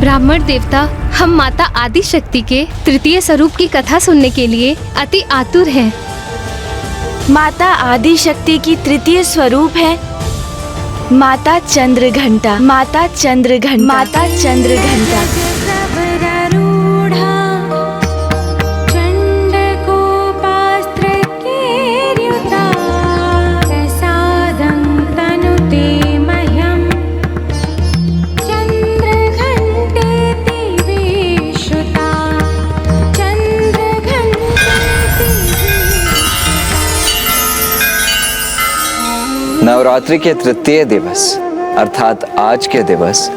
ब्राह्मण देवता, हम माता आदि शक्ति के तृतीय स्वरूप की कथा सुनने के लिए अति आतुर हैं। माता आदि शक्ति की तृतीय स्वरूप है माता चंद्रघंटा। माता चंद्रघंटा। माता चंद्रघंटा। नवरात्रि के तृतीय दिवस अर्थात आज के दिवस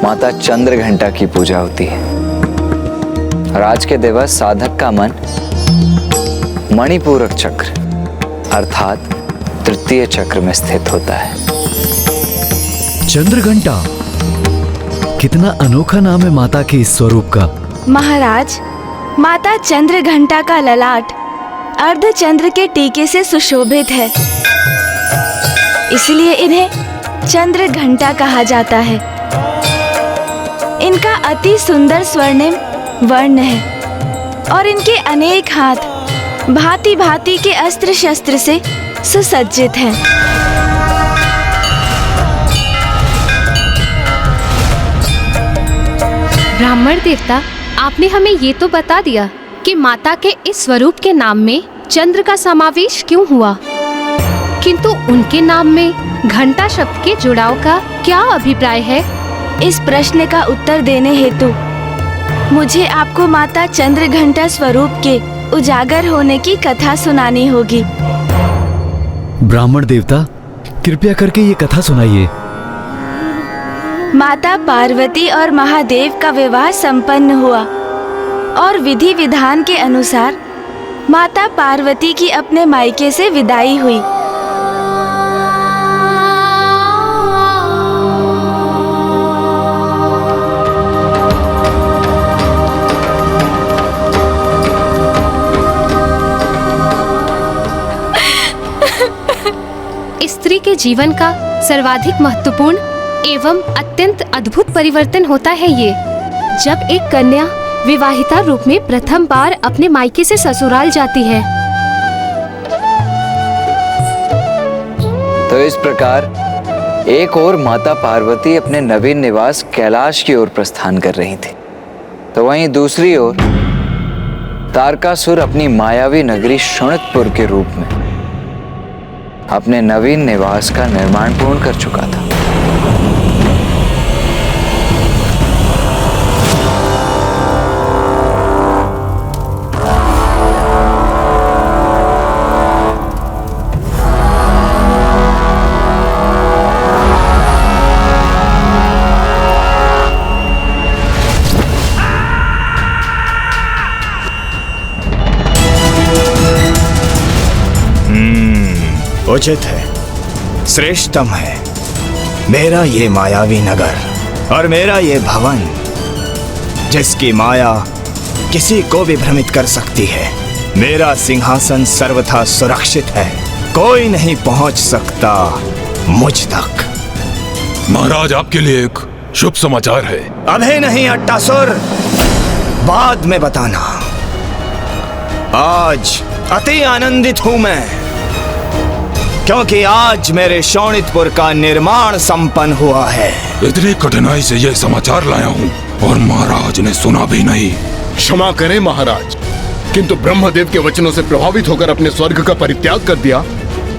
माता चंद्रघंटा की पूजा होती है। और आज के दिवस साधक का मन मणिपूरक चक्र अर्थात तृतीय चक्र में स्थित होता है। चंद्रघंटा, कितना अनोखा नाम है माता के इस स्वरूप का। महाराज, माता चंद्रघंटा का ललाट अर्धचंद्र के टीके से सुशोभित है, इसलिए इन्हें चंद्रघंटा कहा जाता है। इनका अति सुंदर स्वर्णिम वर्ण है और इनके अनेक हाथ भांति भांति के अस्त्र शस्त्र से सुसज्जित हैं। ब्राह्मण देवता, आपने हमें ये तो बता दिया कि माता के इस स्वरूप के नाम में चंद्र का समावेश क्यों हुआ, किंतु उनके नाम में घंटा शब्द के जुड़ाव का क्या अभिप्राय है? इस प्रश्न का उत्तर देने हेतु मुझे आपको माता चंद्रघंटा स्वरूप के उजागर होने की कथा सुनानी होगी। ब्राह्मण देवता, कृपया करके ये कथा सुनाइए। माता पार्वती और महादेव का विवाह संपन्न हुआ और विधि विधान के अनुसार माता पार्वती की अपने मायके से विदाई हुई। स्त्री के जीवन का सर्वाधिक महत्वपूर्ण एवं अत्यंत अद्भुत परिवर्तन होता है ये, जब एक कन्या विवाहिता रूप में प्रथम बार अपने मायके से ससुराल जाती है। तो इस प्रकार एक ओर माता पार्वती अपने नवीन निवास कैलाश की ओर प्रस्थान कर रही थी, तो वहीं दूसरी ओर तारकासुर अपनी मायावी नगरी शोणितपुर के रूप में अपने नवीन निवास का निर्माण पूर्ण कर चुका था। उचित है, श्रेष्ठतम है मेरा ये मायावी नगर और मेरा ये भवन, जिसकी माया किसी को भी भ्रमित कर सकती है। मेरा सिंहासन सर्वथा सुरक्षित है, कोई नहीं पहुंच सकता मुझ तक। महाराज, आपके लिए एक शुभ समाचार है। अभी नहीं अट्टासुर, बाद में बताना। आज अति आनंदित हूं मैं, क्योंकि आज मेरे शोणितपुर का निर्माण संपन्न हुआ है। इतनी कठिनाई से यह समाचार लाया हूँ और महाराज ने सुना भी नहीं। क्षमा करें महाराज, किंतु ब्रह्मदेव के वचनों से प्रभावित होकर अपने स्वर्ग का परित्याग कर दिया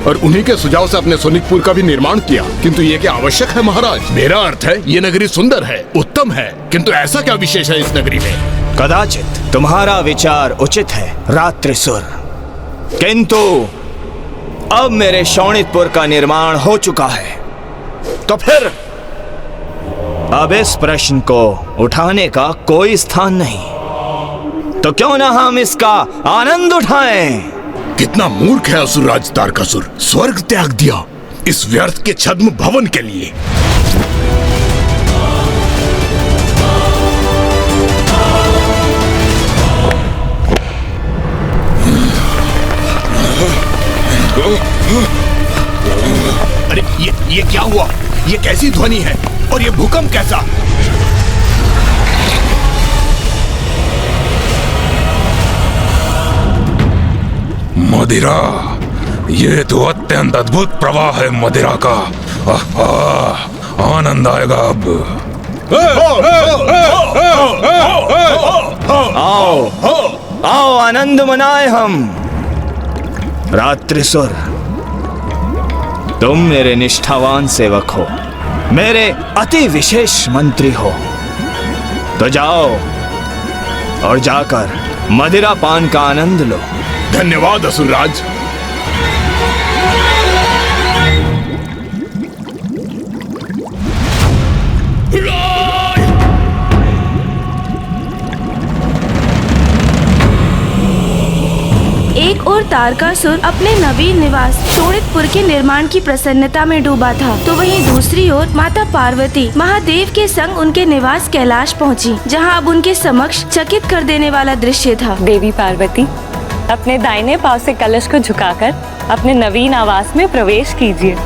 और उन्हीं के सुझाव से अपने सोनितपुर का भी निर्माण किया। किंतु ये क्या आवश्यक है महाराज? मेरा अर्थ है, ये नगरी सुंदर है, उत्तम है, किंतु ऐसा क्या विशेष है इस नगरी में? कदाचित तुम्हारा विचार उचित है रात्रिसुर, किंतु अब मेरे शोणितपुर का निर्माण हो चुका है, तो फिर अब इस प्रश्न को उठाने का कोई स्थान नहीं। तो क्यों ना हम इसका आनंद उठाएं? कितना मूर्ख है असुरराज तारकासुर, स्वर्ग त्याग दिया इस व्यर्थ के छद्म भवन के लिए। अरे ये क्या हुआ? ये कैसी ध्वनि है और ये भूकंप कैसा? मदिरा, ये तो अत्यंत अद्भुत प्रवाह है मदिरा का। आनंद आएगा अब। आओ आओ, आनंद मनाए हम। रात्रिसुर, तुम मेरे निष्ठावान सेवक हो, मेरे अति विशेष मंत्री हो, तो जाओ और जाकर मदिरा पान का आनंद लो। धन्यवाद असुरराज। एक और तारकासुर अपने नवीन निवास शोणितपुर के निर्माण की प्रसन्नता में डूबा था, तो वहीं दूसरी ओर माता पार्वती महादेव के संग उनके निवास कैलाश पहुंची, जहां अब उनके समक्ष चकित कर देने वाला दृश्य था। देवी पार्वती, अपने दाहिने पांव से कलश को झुकाकर अपने नवीन आवास में प्रवेश कीजिए।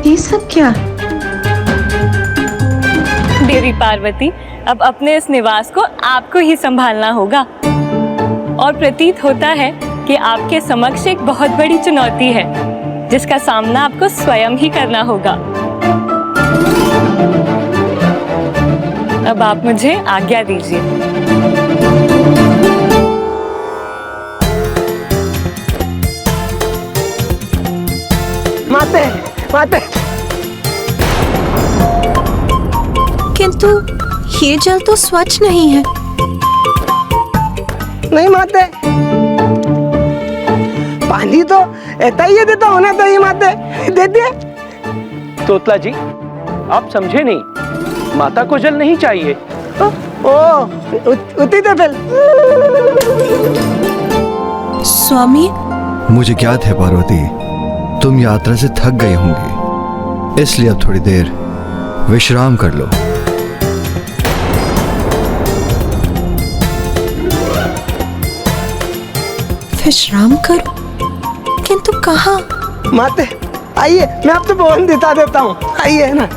ये सब क्या? देवी पार्वती, अब अपने इस निवास को आपको ही संभालना होगा, और प्रतीत होता है कि आपके समक्ष एक बहुत बड़ी चुनौती है, जिसका सामना आपको स्वयं ही करना होगा। अब आप मुझे आज्ञा दीजिए। माते, माते। किंतु ये जल तो स्वच्छ नहीं है। नहीं माते, पानी तो ऐसा ही देता होना चाहिए माते, दे दिए। तोतला जी, आप समझे नहीं, माता को जल नहीं चाहिए। उती तो फिर। स्वामी, मुझे ज्ञात है पार्वती, तुम यात्रा से थक गए होंगे, इसलिए अब थोड़ी देर विश्राम कर लो। विश्राम करो? किंतु कहाँ? माते आइए, मैं आपको भवन दिखा देता हूँ, आइए ना।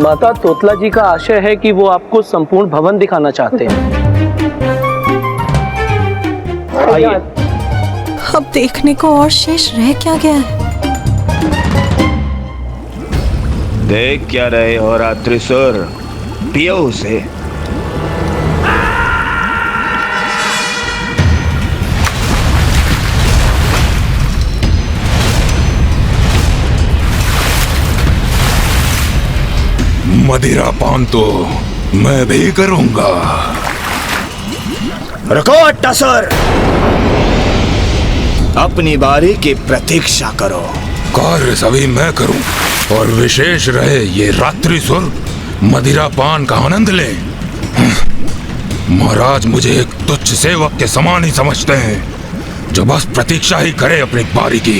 माता, तोतला जी का आशय है कि वो आपको संपूर्ण भवन दिखाना चाहते हैं। आइए। अब देखने को और शेष रह क्या गया है? देख क्या रहे हो रात्रिसुर, पियो उसे। मदिरा पान तो मैं भी करूंगा। रुको अट्टासुर, अपनी बारी की प्रतीक्षा करो। कार्य सभी मैं करूं, और विशेष रहे ये रात्रिसुर मदिरा पान का आनंद ले। महाराज मुझे एक तुच्छ सेवक के समान ही समझते हैं, जो बस प्रतीक्षा ही करे अपनी बारी की।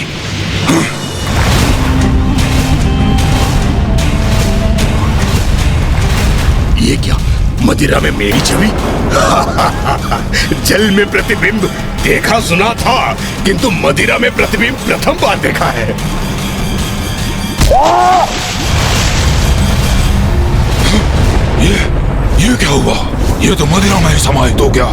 ये क्या, मदिरा में मेरी छवि? जल में प्रतिबिंब देखा सुना था, किंतु मदिरा में प्रतिबिंब प्रथम बार देखा है। ये क्या हुआ? ये तो मदिरा में ही समाहित हो गया।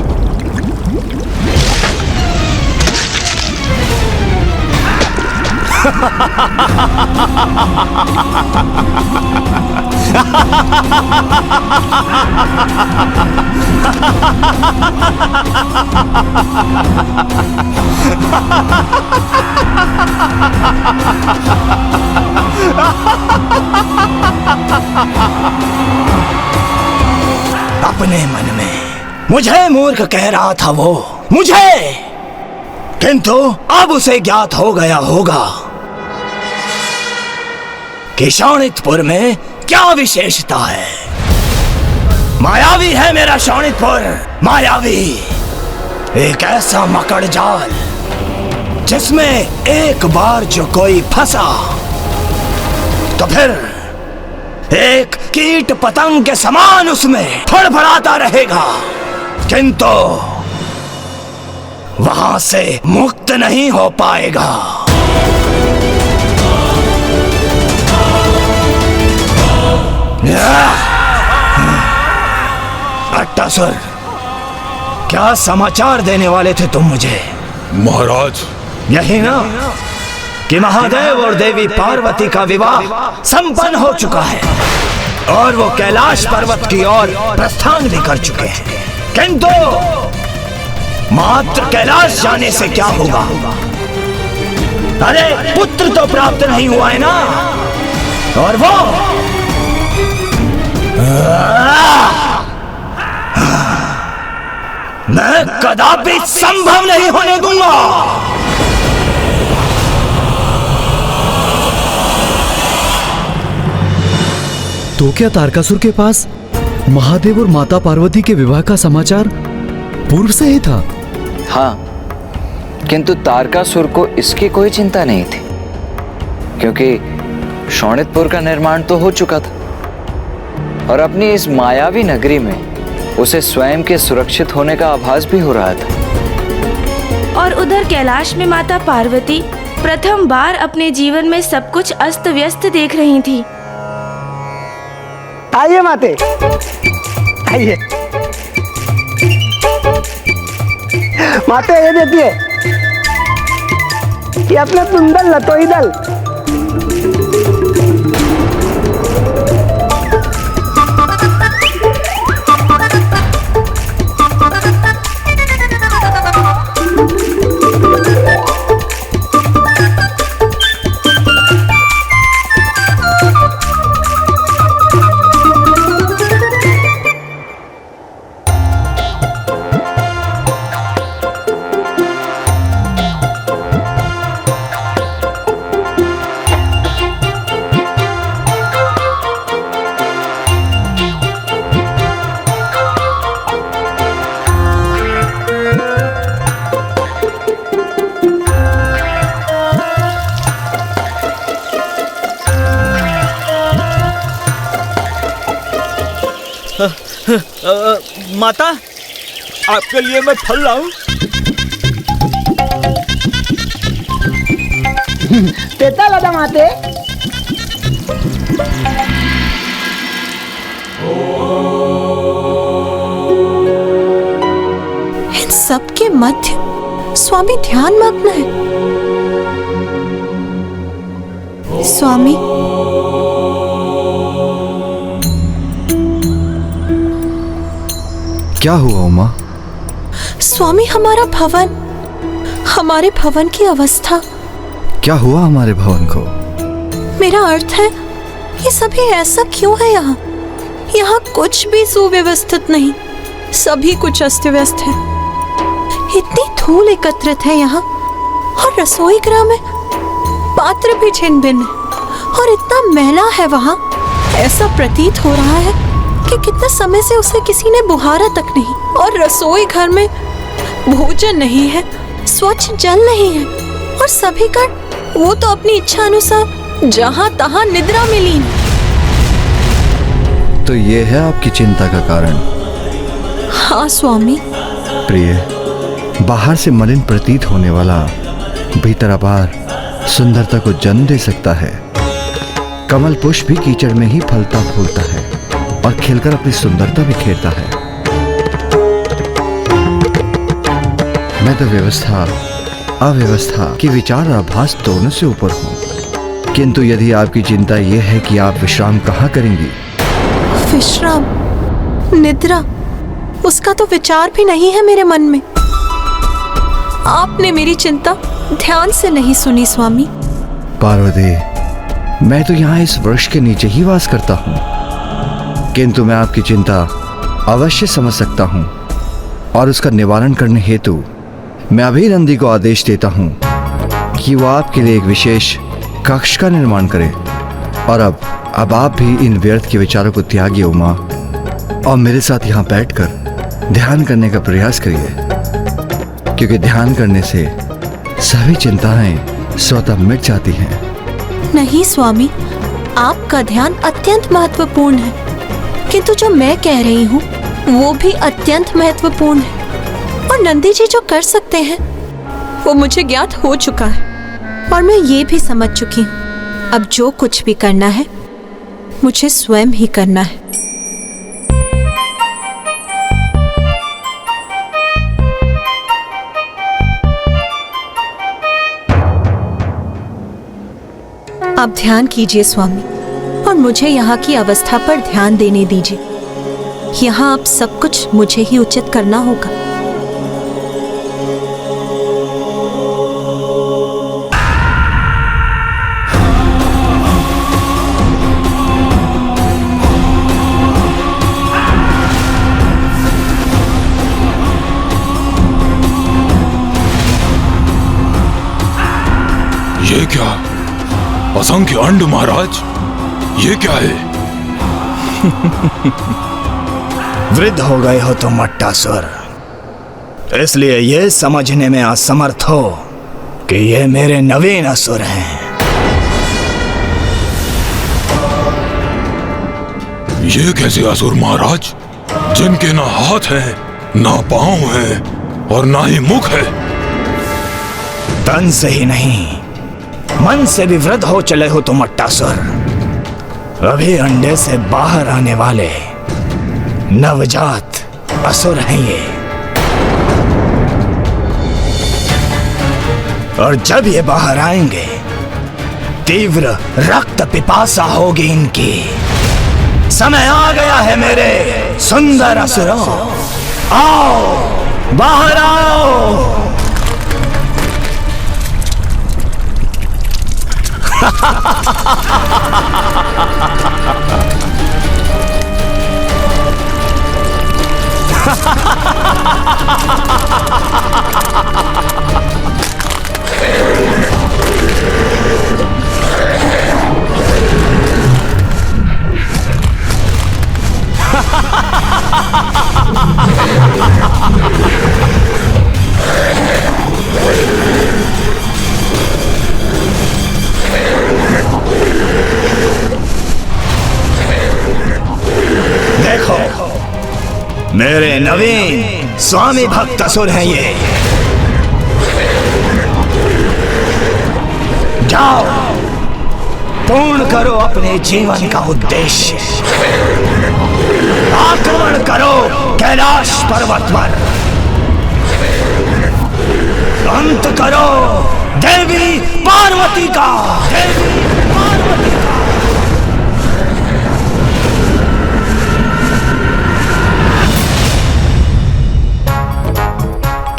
अपने मन में मुझे मूर्ख कह रहा था वो, मुझे, किंतु अब उसे ज्ञात हो गया होगा कि शोणितपुर में क्या विशेषता है। मायावी है मेरा शोणितपुर, मायावी। एक ऐसा मकड़ जाल जिसमें एक बार जो कोई फंसा तो फिर एक कीट पतंग के समान उसमें फड़फड़ाता रहेगा, किंतु वहां से मुक्त नहीं हो पाएगा। अट्टासुर, क्या समाचार देने वाले थे तुम मुझे? महाराज, यही ना कि महादेव और देवी पार्वती का विवाह संपन्न हो चुका है और वो कैलाश पर्वत की ओर प्रस्थान भी कर चुके हैं, किंतु मात्र कैलाश जाने से क्या होगा? अरे पुत्र तो प्राप्त नहीं हुआ है ना, और वो मैं कदापि संभव नहीं होने दूंगा। तो क्या तारकासुर के पास महादेव और माता पार्वती के विवाह का समाचार पूर्व से ही था? हाँ, किंतु तारकासुर को इसकी कोई चिंता नहीं थी, क्योंकि शोणितपुर का निर्माण तो हो चुका था और अपनी इस मायावी नगरी में उसे स्वयं के सुरक्षित होने का आभास भी हो रहा था। और उधर कैलाश में माता पार्वती प्रथम बार अपने जीवन में सब कुछ अस्त व्यस्त देख रही थी। आइए माते, आइए माते, ये देखिए, ये अपना सुंदर लतोई दल। माता, आपके लिए मैं फल लाऊं? देता लदा माते। इन सब के मध्य स्वामी ध्यान मग्न है। स्वामी, क्या हुआ उमा? स्वामी, हमारा भवन, हमारे भवन की अवस्था। क्या हुआ हमारे भवन को? मेरा अर्थ है, ये सभी ऐसा क्यों है यहाँ? यहाँ कुछ भी सुव्यवस्थित नहीं, सभी कुछ अस्त व्यस्त है। इतनी धूल एकत्रित है यहाँ, और रसोई गृह में पात्र भी छिन्न भिन्न है, और इतना मैला है वहाँ। ऐसा प्रतीत हो रहा है कि कितने समय से उसे किसी ने बुहारा तक नहीं, और रसोई घर में भोजन नहीं है, स्वच्छ जल नहीं है, और सभी का वो तो अपनी इच्छा अनुसार जहां तहां निद्रा में लीन। तो ये है आपकी चिंता का कारण? हाँ स्वामी। प्रिय, बाहर से मलिन प्रतीत होने वाला भीतर अपार सुंदरता को जन्म दे सकता है। कमल पुष्प भी कीचड़ में ही फलता फूलता है और खिलकर अपनी सुंदरता बिखेरता है। मैं तो व्यवस्था अव्यवस्था की विचार आभास दोनों से ऊपर हूँ, किंतु यदि आपकी चिंता यह है कि आप विश्राम कहाँ करेंगी? विश्राम, निद्रा, उसका तो विचार भी नहीं है मेरे मन में। आपने मेरी चिंता ध्यान से नहीं सुनी स्वामी। पार्वती, मैं तो यहाँ इस वृक्ष के नीचे ही वास करता हूँ, किंतु मैं आपकी चिंता अवश्य समझ सकता हूँ और उसका निवारण करने हेतु मैं अभी नंदी को आदेश देता हूँ कि वो आपके लिए एक विशेष कक्ष का निर्माण करे। और अब आप भी इन व्यर्थ के विचारों को त्यागिए उमा। और मेरे साथ यहाँ बैठकर ध्यान करने का प्रयास करिए, क्योंकि ध्यान करने से सभी चिंताएं स्वतः मिट जाती हैं। नहीं स्वामी, आपका ध्यान अत्यंत महत्वपूर्ण है, किंतु जो मैं कह रही हूँ वो भी अत्यंत महत्वपूर्ण है। और नंदी जी जो कर सकते हैं वो मुझे ज्ञात हो चुका है, और मैं ये भी समझ चुकी हूँ अब जो कुछ भी करना है मुझे स्वयं ही करना है। आप ध्यान कीजिए स्वामी, और मुझे यहाँ की अवस्था पर ध्यान देने दीजिए। यहाँ अब सब कुछ मुझे ही उचित करना होगा। ये क्या? असंख्य अंड महाराज, ये क्या है? वृद्ध हो गए हो तुम मट्टासुर, इसलिए ये समझने में असमर्थ हो कि ये मेरे नवीन असुर हैं। ये कैसे असुर महाराज, जिनके ना हाथ है, ना पांव है और ना ही मुख है? तन से ही नहीं, मन से भी वृद्ध हो चले हो तुम मट्टासुर। अभी अंडे से बाहर आने वाले नवजात असुर हैं ये, और जब ये बाहर आएंगे तीव्र रक्त पिपासा होगी इनकी। समय आ गया है मेरे सुंदर असुरों, आओ बाहर आओ। देखो, मेरे नवीन स्वामी भक्त असुर हैं ये। जाओ, पूर्ण करो अपने जीवन का उद्देश्य। आक्रमण करो कैलाश पर्वत पर, अंत करो देवी पार्वती का।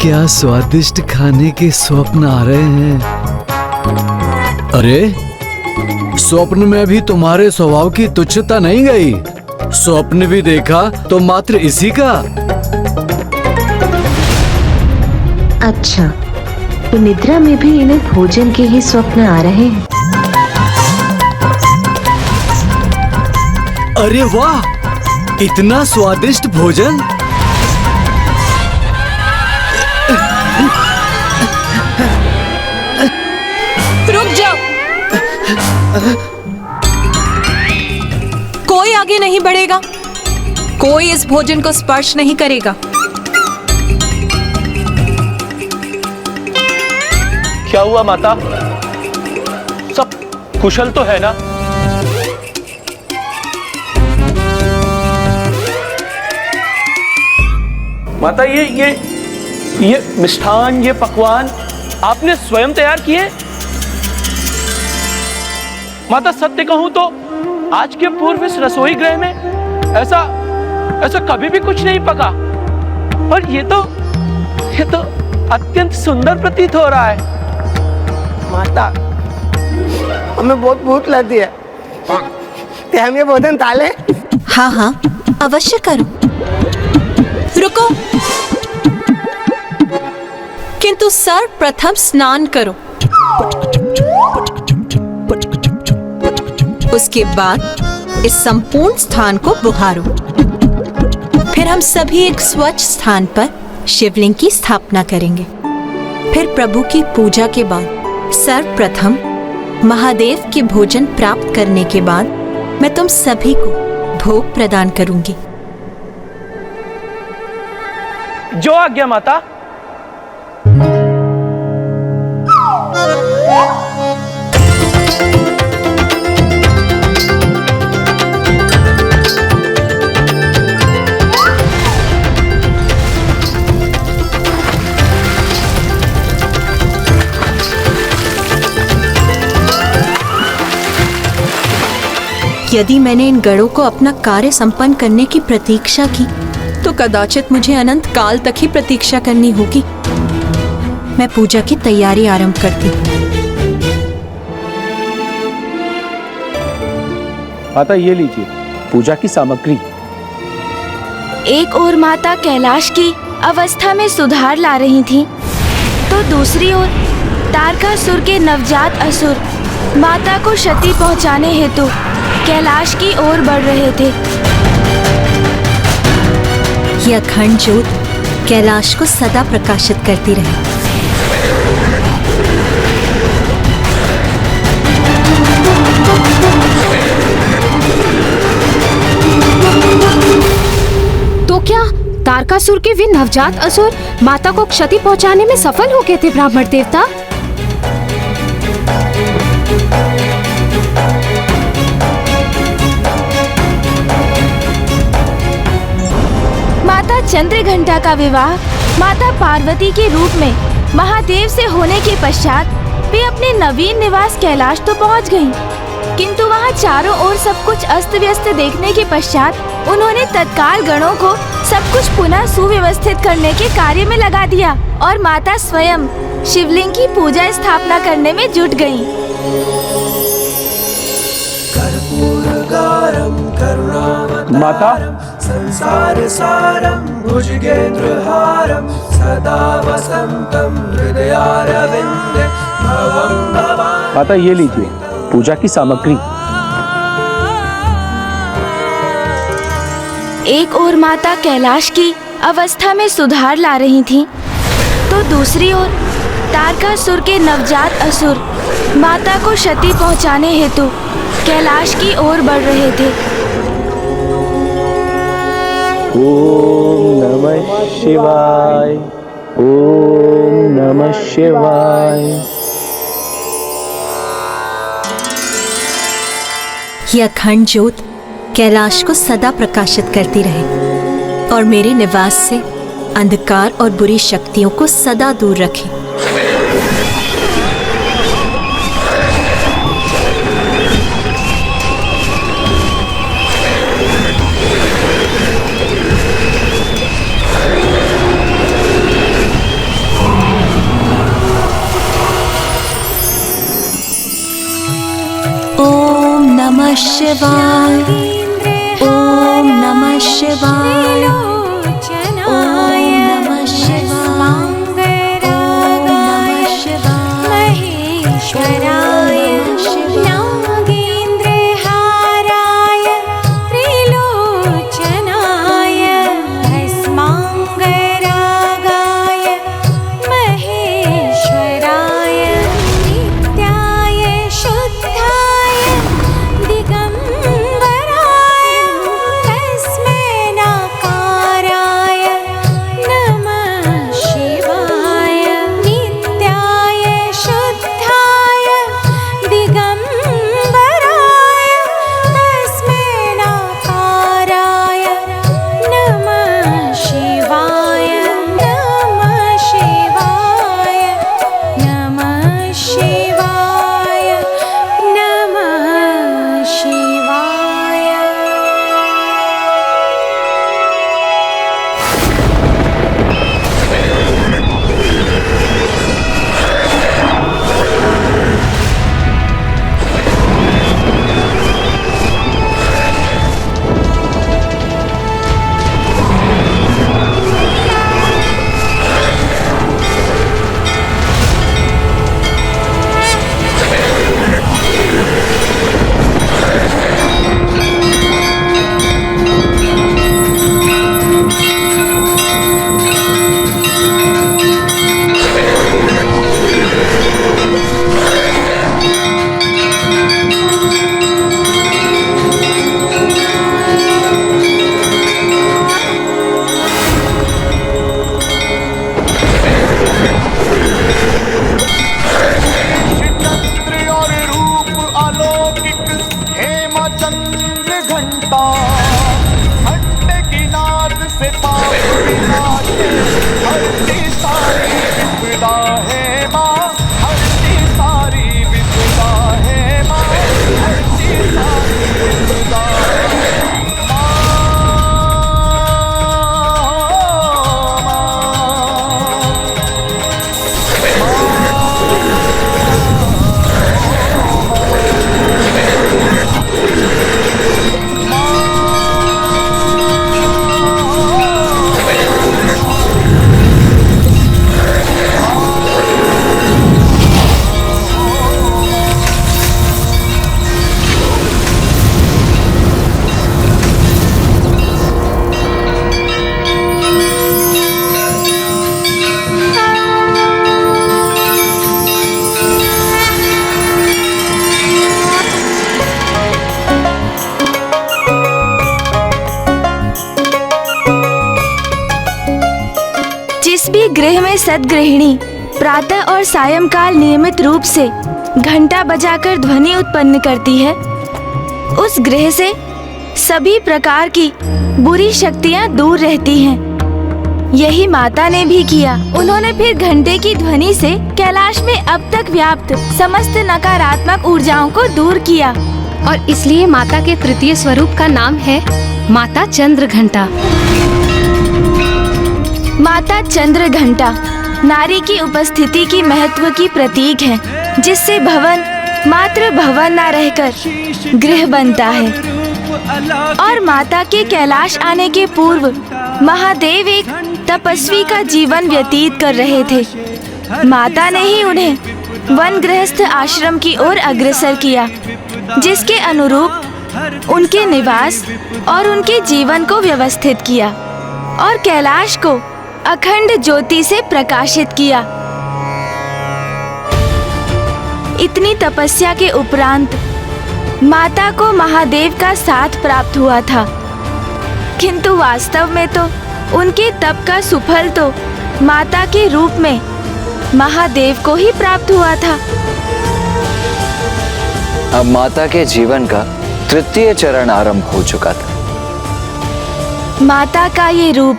क्या स्वादिष्ट खाने के स्वप्न आ रहे हैं। अरे, स्वप्न में भी तुम्हारे स्वभाव की तुच्छता नहीं गई। स्वप्न भी देखा तो मात्र इसी का। अच्छा, तो निद्रा में भी इन्हें भोजन के ही स्वप्न आ रहे हैं। अरे वाह, इतना स्वादिष्ट भोजन। रुक जाओ, कोई आगे नहीं बढ़ेगा, कोई इस भोजन को स्पर्श नहीं करेगा। क्या हुआ माता? सब कुशल तो है ना? माता, ये मिष्ठान, ये पकवान आपने स्वयं तैयार किए? माता, सत्य कहूं तो आज के पूर्व इस रसोई गृह में ऐसा कभी भी कुछ नहीं पका, और ये तो अत्यंत सुंदर प्रतीत हो रहा है। माता, हमें बहुत भूख लगी है, क्या हम ये भोजन ताले? हाँ हाँ, अवश्य करो। रुको, किंतु सर्वप्रथम स्नान करो, उसके बाद इस संपूर्ण स्थान को बुहारो। हम सभी एक स्वच्छ स्थान पर शिवलिंग की स्थापना करेंगे। फिर प्रभु की पूजा के बाद सर्वप्रथम महादेव के भोजन प्राप्त करने के बाद मैं तुम सभी को भोग प्रदान करूंगी। जो आज्ञा माता। यदि मैंने इन गणों को अपना कार्य संपन्न करने की प्रतीक्षा की तो कदाचित मुझे अनंत काल तक ही प्रतीक्षा करनी होगी। मैं पूजा की तैयारी आरंभ करती हूँ। माता ये लीजिए पूजा की सामग्री। एक ओर माता कैलाश की अवस्था में सुधार ला रही थी, तो दूसरी ओर तारकासुर के नवजात असुर माता को क्षति पहुंचाने हेतु कैलाश की ओर बढ़ रहे थे। यह अखंड ज्योत कैलाश को सदा प्रकाशित करती रहे। तो क्या तारकासुर के वे नवजात असुर माता को क्षति पहुंचाने में सफल हो गए थे ब्राह्मण देवता? माता चंद्रघंटा का विवाह माता पार्वती के रूप में महादेव से होने के पश्चात वे अपने नवीन निवास कैलाश तो पहुंच गयीं, किंतु वहां चारों ओर सब कुछ अस्त व्यस्त देखने के पश्चात उन्होंने तत्काल गणों को सब कुछ पुनः सुव्यवस्थित करने के कार्य में लगा दिया और माता स्वयं शिवलिंग की पूजा स्थापना करने में जुट गयीं। माता संसार सारम भुजगेंद्रहारम सदा वसंतम हृदयारविंदे भवं भवानि। माता ये लीजिए पूजा की सामग्री। एक ओर माता कैलाश की अवस्था में सुधार ला रही थीं, तो दूसरी ओर तारकासुर के नवजात असुर माता को क्षति पहुंचाने हेतु कैलाश की ओर बढ़ रहे थे। ओम नमः शिवाय, ओम नमः शिवाय। यह अखंड ज्योत कैलाश को सदा प्रकाशित करती रहे और मेरे निवास से अंधकार और बुरी शक्तियों को सदा दूर रखे। ओम नमः शिवाय, ओम नमः शिवाय, ओम नमः शिवाय, ओम नमः शिवाय, महेश्वराय नागेंद्रहाराय त्रिलोचनाय भस्मांगरागाय महेश्वराय नित्याय शुद्धाय दिगंबराय तस्मै नकाराय चंद्र घंटा घंटे की नाद से पाप विनाश हरती सारी विपदा है माँ, हरती सारी विपदा है माँ, हरती सारी विपदा भी गृह में सद्गृहिणी प्रातः और सायंकाल नियमित रूप से घंटा बजाकर ध्वनि उत्पन्न करती है, उस गृह से सभी प्रकार की बुरी शक्तियां दूर रहती हैं। यही माता ने भी किया। उन्होंने फिर घंटे की ध्वनि से कैलाश में अब तक व्याप्त समस्त नकारात्मक ऊर्जाओं को दूर किया, और इसलिए माता के तृतीय स्वरूप का नाम है माता चंद्र घंटा। माता चंद्र घंटा नारी की उपस्थिति की महत्व की प्रतीक है, जिससे भवन मात्र भवन न रहकर गृह बनता है। और माता के कैलाश आने के पूर्व महादेव एक तपस्वी का जीवन व्यतीत कर रहे थे। माता ने ही उन्हें वन गृहस्थ आश्रम की ओर अग्रसर किया, जिसके अनुरूप उनके निवास और उनके जीवन को व्यवस्थित किया और कैलाश को अखंड ज्योति से प्रकाशित किया। इतनी तपस्या के उपरांत माता को महादेव का साथ प्राप्त हुआ था, किंतु वास्तव में तो उनके तप का सुफल तो माता के रूप में महादेव को ही प्राप्त हुआ था। अब माता के जीवन का तृतीय चरण आरंभ हो चुका था। माता का ये रूप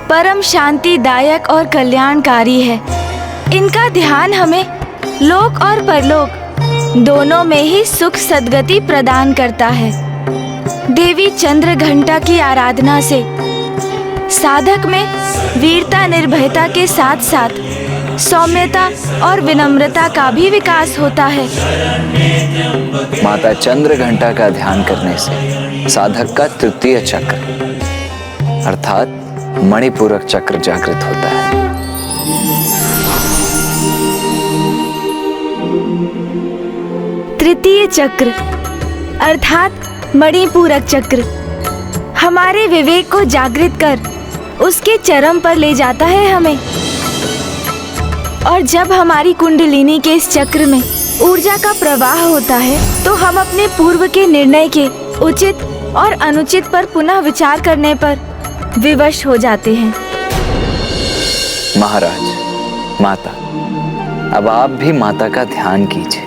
परम शांतिदायक और कल्याणकारी है। इनका ध्यान हमें लोक और परलोक दोनों में ही सुख सद्गति प्रदान करता है। देवी चंद्र घंटा की आराधना से साधक में वीरता निर्भयता के साथ साथ सौम्यता और विनम्रता का भी विकास होता है। माता चंद्र घंटा का ध्यान करने से साधक का तृतीय चक्र अर्थात मणिपूरक चक्र जागृत होता है। तृतीय चक्र अर्थात मणिपूरक चक्र हमारे विवेक को जागृत कर उसके चरम पर ले जाता है हमें। और जब हमारी कुंडलिनी के इस चक्र में ऊर्जा का प्रवाह होता है, तो हम अपने पूर्व के निर्णय के उचित और अनुचित पर पुनः विचार करने पर विवश हो जाते हैं। महाराज, माता, अब आप भी माता का ध्यान कीजिए।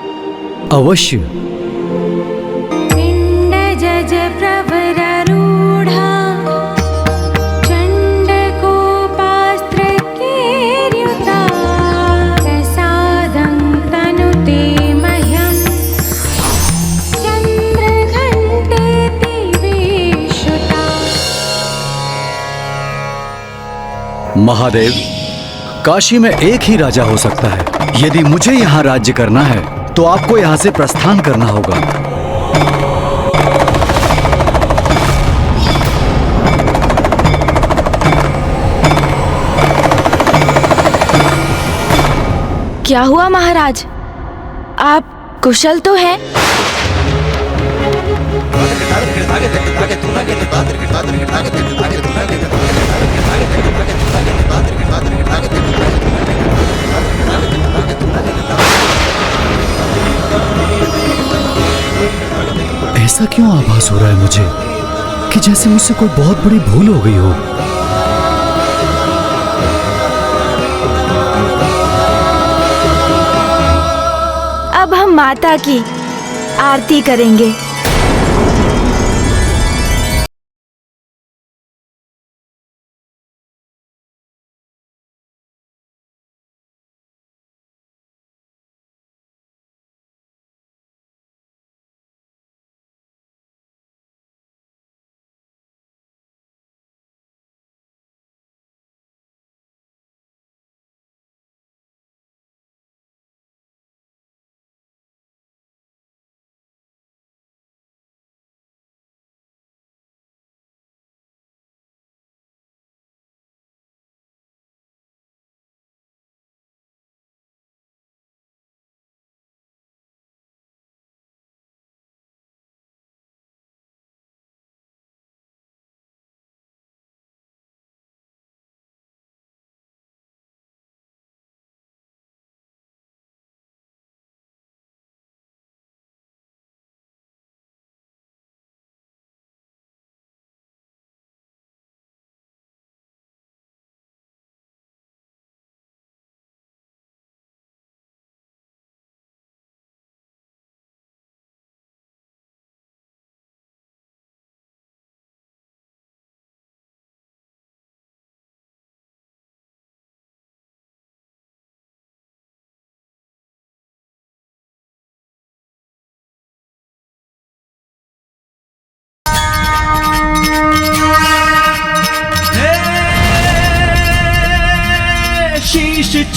अवश्य। पिंड जज प्रवरारूढ़ा चंड कोपास्त्र केर्युता प्रसादं तनुते मह्यं चंद्रघंटेति विश्रुता। महादेव, काशी में एक ही राजा हो सकता है। यदि मुझे यहाँ राज्य करना है तो आपको यहाँ से प्रस्थान करना होगा। क्या हुआ महाराज, आप कुशल तो हैं? ऐसा क्यों आभास हो रहा है मुझे कि जैसे मुझसे कोई बहुत बड़ी भूल हो गई हो। अब हम माता की आरती करेंगे।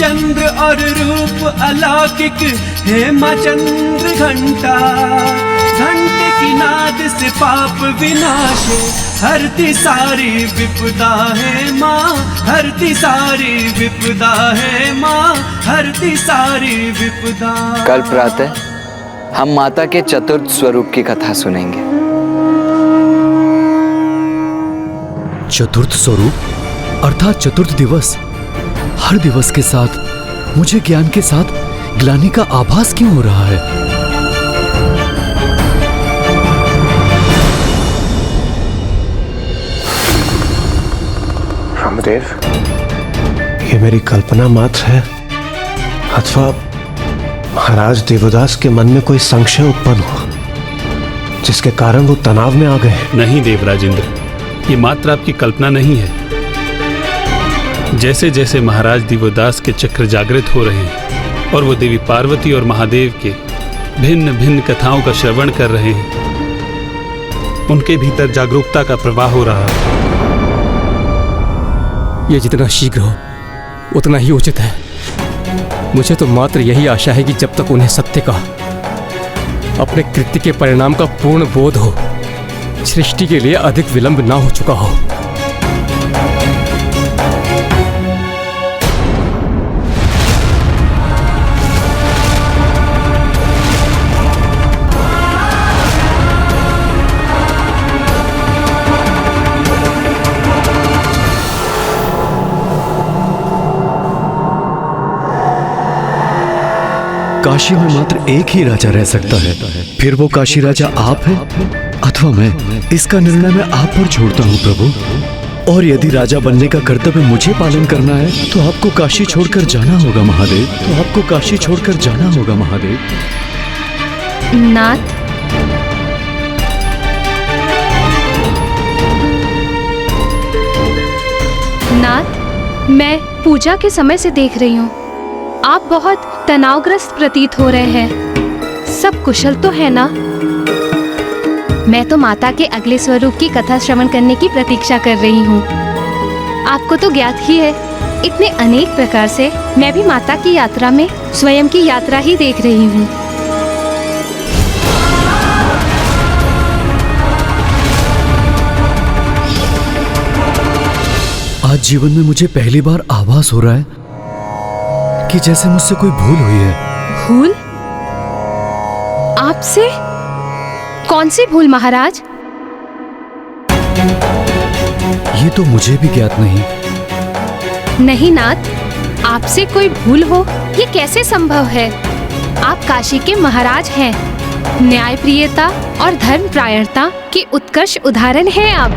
चंद्र और रूप अलौकिक है माँ चंद्र घंटा। घंटे की नाद से पाप विनाश हरती सारी विपदा है माँ, हरती सारी विपदा है माँ, हरती सारी विपदा। कल प्रातः हम माता के चतुर्थ स्वरूप की कथा सुनेंगे। चतुर्थ स्वरूप अर्थात चतुर्थ दिवस। हर दिवस के साथ मुझे ज्ञान के साथ ग्लानि का आभास क्यों हो रहा है? रामदेव, ये मेरी कल्पना मात्र है अथवा महाराज देवदास के मन में कोई संशय उत्पन्न हुआ जिसके कारण वो तनाव में आ गए? नहीं देवराजेंद्र, ये मात्र आपकी कल्पना नहीं है। जैसे जैसे महाराज देवदास के चक्र जागृत हो रहे हैं और वो देवी पार्वती और महादेव के भिन्न भिन्न कथाओं का श्रवण कर रहे हैं, उनके भीतर जागरूकता का प्रवाह हो रहा है। ये जितना शीघ्र हो उतना ही उचित है। मुझे तो मात्र यही आशा है कि जब तक उन्हें सत्य का, अपने कृत्य के परिणाम का पूर्ण बोध हो, सृष्टि के लिए अधिक विलंब ना हो चुका हो। काशी में मात्र एक ही राजा रह सकता है, फिर वो काशी राजा आप हैं अथवा मैं। इसका निर्णय मैं आप पर छोड़ता हूँ प्रभु। और यदि राजा बनने का कर्तव्य मुझे पालन करना है तो आपको काशी छोड़कर जाना होगा महादेव, तो आपको काशी छोड़कर जाना होगा महादेव। नाथ, नाथ, मैं पूजा के समय से देख रही हूँ आप बहुत तनावग्रस्त प्रतीत हो रहे हैं। सब कुशल तो है ना? मैं तो माता के अगले स्वरूप की कथा श्रवण करने की प्रतीक्षा कर रही हूँ। आपको तो ज्ञात ही है, इतने अनेक प्रकार से मैं भी माता की यात्रा में स्वयं की यात्रा ही देख रही हूँ। आज जीवन में मुझे पहली बार आभास हो रहा है कि जैसे मुझसे कोई भूल हुई है। भूल? आपसे? कौन सी भूल महाराज? ये तो मुझे भी ज्ञात नहीं। नहीं नाथ, आपसे कोई भूल हो ये कैसे संभव है? आप काशी के महाराज हैं। न्यायप्रियता और धर्मप्रायणता के उत्कर्ष उदाहरण हैं आप।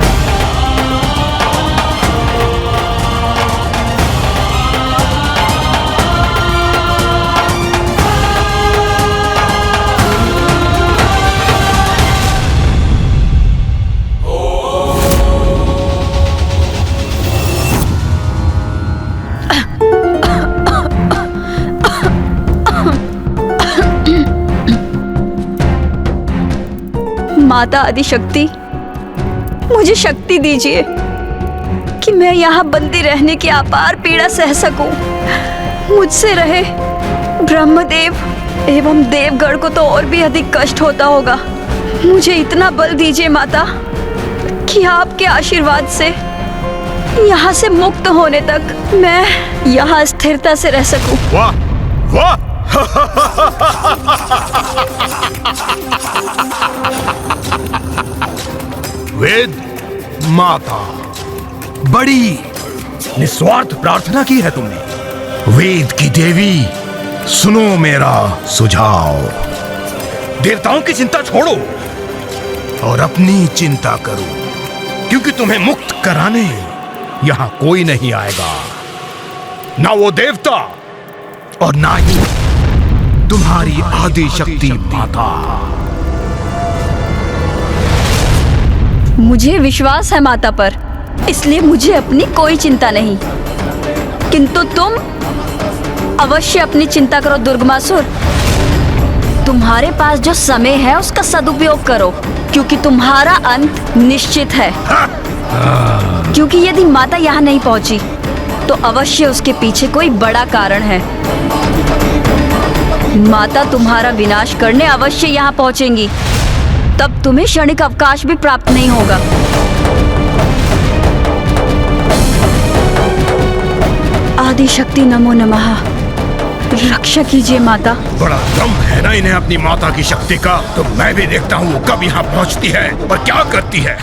माता आदिशक्ति, मुझे शक्ति दीजिए कि मैं यहाँ बंदी रहने की अपार पीड़ा सह सकूं। मुझसे रहे ब्रह्मदेव एवं देवगण को तो और भी अधिक कष्ट होता होगा। मुझे इतना बल दीजिए माता कि आपके आशीर्वाद से यहाँ से मुक्त होने तक मैं यहाँ स्थिरता से रह सकूं। वाह वाह वेद माता, बड़ी निस्वार्थ प्रार्थना की है तुमने। वेद की देवी, सुनो मेरा सुझाव। देवताओं की चिंता छोड़ो और अपनी चिंता करो, क्योंकि तुम्हें मुक्त कराने यहां कोई नहीं आएगा। ना वो देवता और ना ही तुम्हारी आदि शक्ति माता। मुझे विश्वास है माता पर, इसलिए मुझे अपनी कोई चिंता नहीं। किंतु तुम अवश्य अपनी चिंता करो दुर्गमासुर। तुम्हारे पास जो समय है उसका सदुपयोग करो, क्योंकि तुम्हारा अंत निश्चित है। क्योंकि यदि माता यहाँ नहीं पहुंची तो अवश्य उसके पीछे कोई बड़ा कारण है। माता तुम्हारा विनाश करने अवश्य यहाँ पहुंचेंगी, तब तुम्हें क्षणिक अवकाश भी प्राप्त नहीं होगा। आदि शक्ति नमो नमः, रक्षा कीजिए माता। बड़ा दम है ना इन्हें अपनी माता की शक्ति का। तो मैं भी देखता हूँ वो कब यहाँ पहुँचती है और क्या करती है।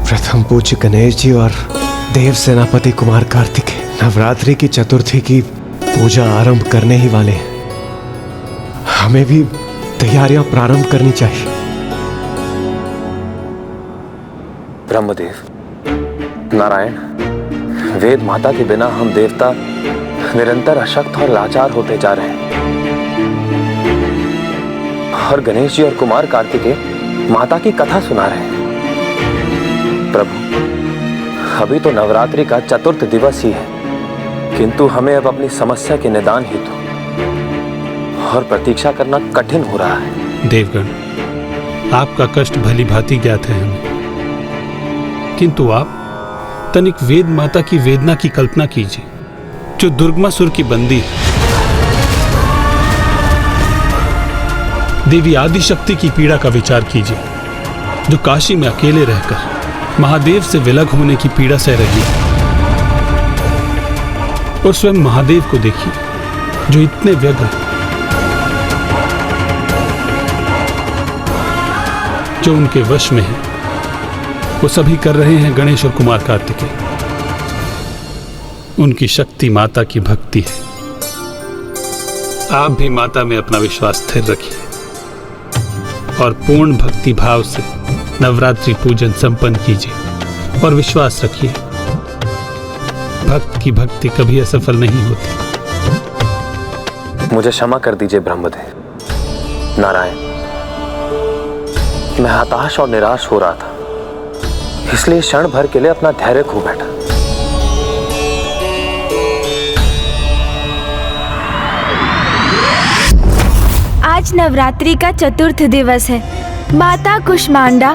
प्रथम पूज्य गणेश जी और देव सेनापति कुमार कार्तिकेय नवरात्रि की चतुर्थी की पूजा आरंभ करने ही वाले हैं। हमें भी तैयारियां प्रारंभ करनी चाहिए। ब्रह्मदेव, नारायण, वेद माता के बिना हम देवता निरंतर अशक्त और लाचार होते जा रहे हैं। और गणेश जी और कुमार कार्तिकेय माता की कथा सुना रहे हैं। प्रभु, अभी तो नवरात्रि का चतुर्थ दिवस ही है, किंतु हमें अब अपनी समस्या के निदान हेतु और प्रतीक्षा करना कठिन हो रहा है। देवगण, आपका कष्ट भली भांति ज्ञात है हमें, किंतु आप तनिक वेद माता की वेदना की कल्पना कीजिए, जो दुर्गमासुर की बंदी है। देवी आदिशक्ति की पीड़ा का विचार कीजिए, जो काशी में अकेले रहकर महादेव से विलग होने की पीड़ा सह रही है। और स्वयं महादेव को देखिए, जो इतने व्यग्र, जो उनके वश में है, वो सभी कर रहे हैं गणेश और कुमार कार्तिकेय। उनकी शक्ति माता की भक्ति है। आप भी माता में अपना विश्वास स्थिर रखिए और पूर्ण भक्ति भाव से नवरात्रि पूजन संपन्न कीजिए और विश्वास रखिए, भक्त की भक्ति कभी असफल नहीं होती। मुझे क्षमा कर दीजिए ब्रह्मदेव। नारायण, मैं हताश और निराश हो रहा था, इसलिए क्षण भर के लिए अपना धैर्य खो बैठा। आज नवरात्रि का चतुर्थ दिवस है। माता कुष्मांडा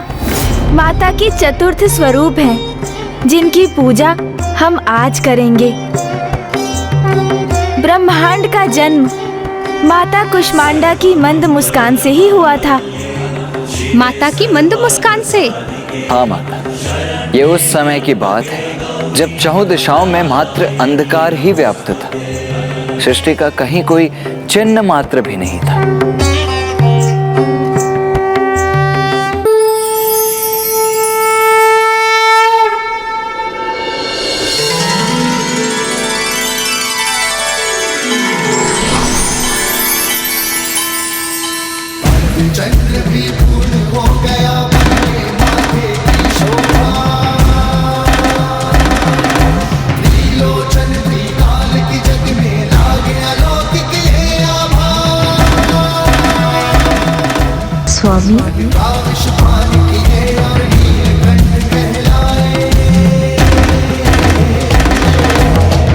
माता की चतुर्थ स्वरूप हैं, जिनकी पूजा हम आज करेंगे। ब्रह्मांड का जन्म माता कुष्मांडा की मंद मुस्कान से ही हुआ था। माता की मंद मुस्कान से? हाँ माता, ये उस समय की बात है जब चहुं दिशाओं में मात्र अंधकार ही व्याप्त था। सृष्टि का कहीं कोई चिन्ह मात्र भी नहीं था। चंद्र भी पूर्ण हो गया, माथे की शोभा, त्रिलोचन भी काल की जग में लागे अलौकिक है आभा। स्वामी, आयुष्मान की है और नीलकंठ कहलाए,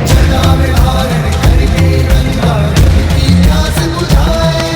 जटा में धारण करके गंगा जल की प्यास बुझाए।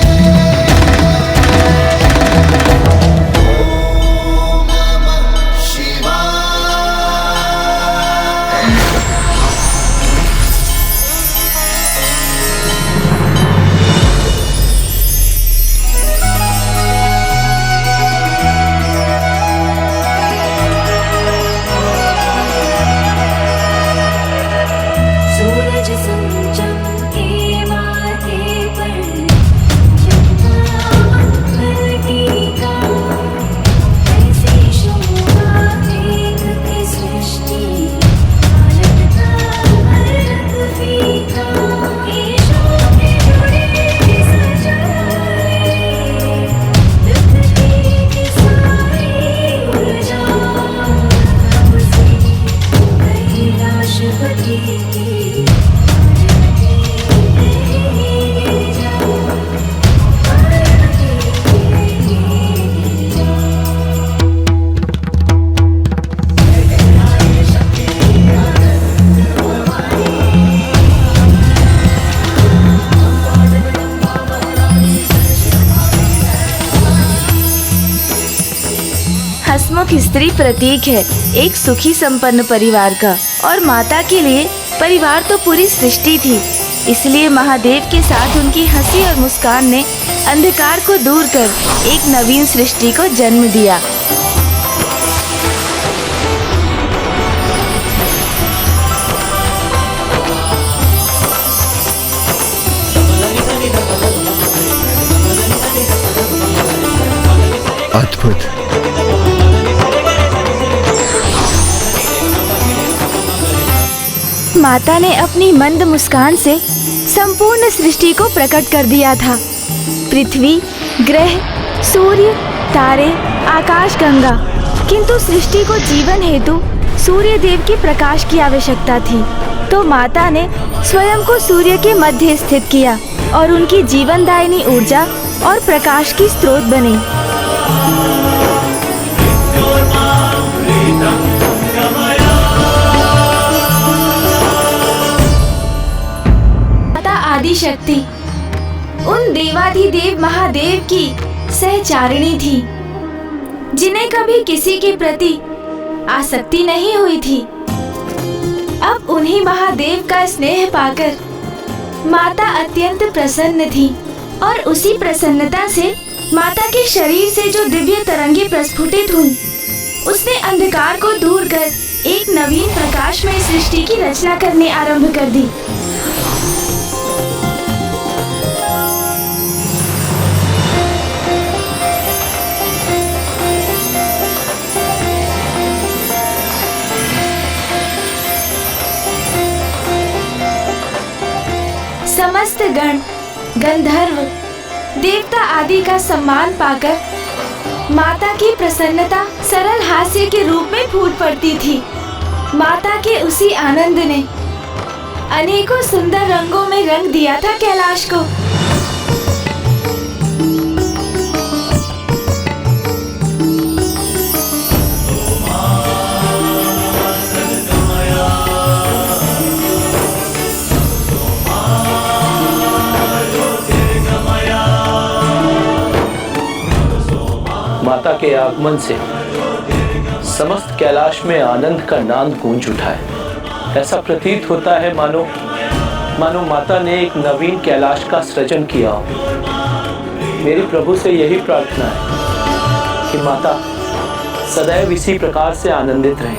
नामक स्त्री प्रतीक है एक सुखी संपन्न परिवार का, और माता के लिए परिवार तो पूरी सृष्टि थी। इसलिए महादेव के साथ उनकी हंसी और मुस्कान ने अंधकार को दूर कर एक नवीन सृष्टि को जन्म दिया। अद्भुत। माता ने अपनी मंद मुस्कान से संपूर्ण सृष्टि को प्रकट कर दिया था। पृथ्वी, ग्रह, सूर्य, तारे, आकाश गंगा। किंतु सृष्टि को जीवन हेतु सूर्य देव के प्रकाश की आवश्यकता थी, तो माता ने स्वयं को सूर्य के मध्य स्थित किया और उनकी जीवनदायिनी ऊर्जा और प्रकाश की स्रोत बनी। माता आदि शक्ति उन देवाधिदेव महादेव की सहचारिणी थी, जिन्हें कभी किसी के प्रति आसक्ति नहीं हुई थी। अब उन्हीं महादेव का स्नेह पाकर माता अत्यंत प्रसन्न थी, और उसी प्रसन्नता से माता के शरीर से जो दिव्य तरंगे प्रस्फुटित हुई, उसने अंधकार को दूर कर एक नवीन प्रकाशमय सृष्टि की रचना करने आरंभ कर दी। समस्त गण, गंधर्व, देवता आदि का सम्मान पाकर माता की प्रसन्नता सरल हास्य के रूप में फूट पड़ती थी। माता के उसी आनंद ने अनेकों सुंदर रंगों में रंग दिया था कैलाश को। माता के आगमन से समस्त कैलाश में आनंद का नाद गूंज उठा है। ऐसा प्रतीत होता है मानो माता ने एक नवीन कैलाश का सृजन किया हो। मेरी प्रभु से यही प्रार्थना है कि माता सदैव इसी प्रकार से आनंदित रहे,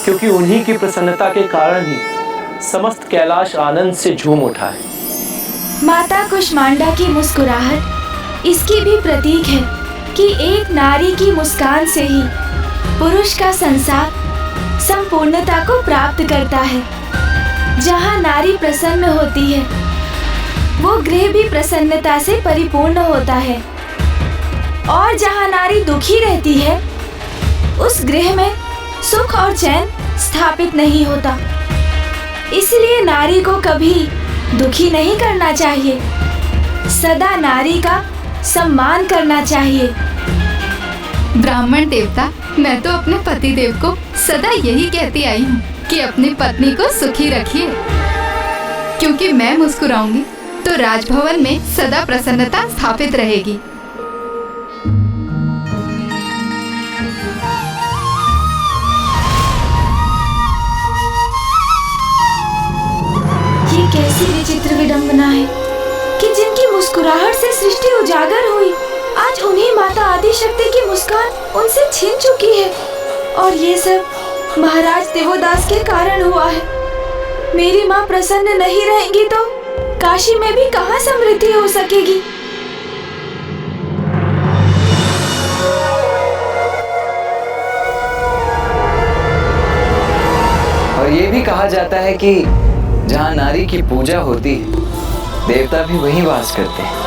क्योंकि उन्हीं की प्रसन्नता के कारण ही समस्त कैलाश आनंद से झूम उठा है। माता कुष्मांडा की मुस्कुराहट इसकी भी प्रतीक है कि एक नारी की मुस्कान से ही पुरुष का संसार संपूर्णता को प्राप्त करता है। जहाँ नारी प्रसन्न होती है, वो गृह भी प्रसन्नता से परिपूर्ण होता है, और जहाँ नारी दुखी रहती है, उस गृह में सुख और चैन स्थापित नहीं होता। इसलिए नारी को कभी दुखी नहीं करना चाहिए, सदा नारी का सम्मान करना चाहिए। ब्राह्मण देवता, मैं तो अपने पति देव को सदा यही कहती आई हूँ कि अपनी पत्नी को सुखी रखिए, क्योंकि मैं मुस्कुराऊंगी तो राजभवन में सदा प्रसन्नता स्थापित रहेगी। ये कैसी विचित्र विडंबना है कि जिनकी मुस्कुराहट से सृष्टि उजागर हुई, आज उन्हीं माता आदिशक्ति की मुस्कान उनसे छिन चुकी है, और ये सब महाराज देवोदास के कारण हुआ है। मेरी माँ प्रसन्न नहीं रहेंगी तो काशी में भी कहाँ समृद्धि हो सकेगी। और ये भी कहा जाता है कि जहाँ नारी की पूजा होती है, देवता भी वहीं वास करते हैं।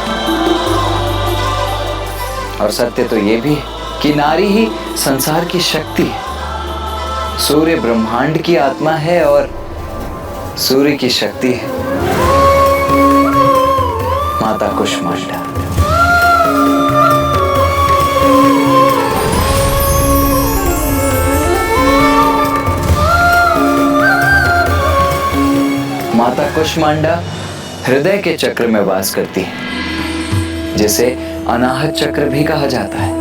और सत्य तो ये भी है कि नारी ही संसार की शक्ति है। सूर्य ब्रह्मांड की आत्मा है और सूर्य की शक्ति है माता कुष्मांडा। माता कुष्मांडा हृदय के चक्र में वास करती है, जिसे अनाहत चक्र भी कहा जाता है।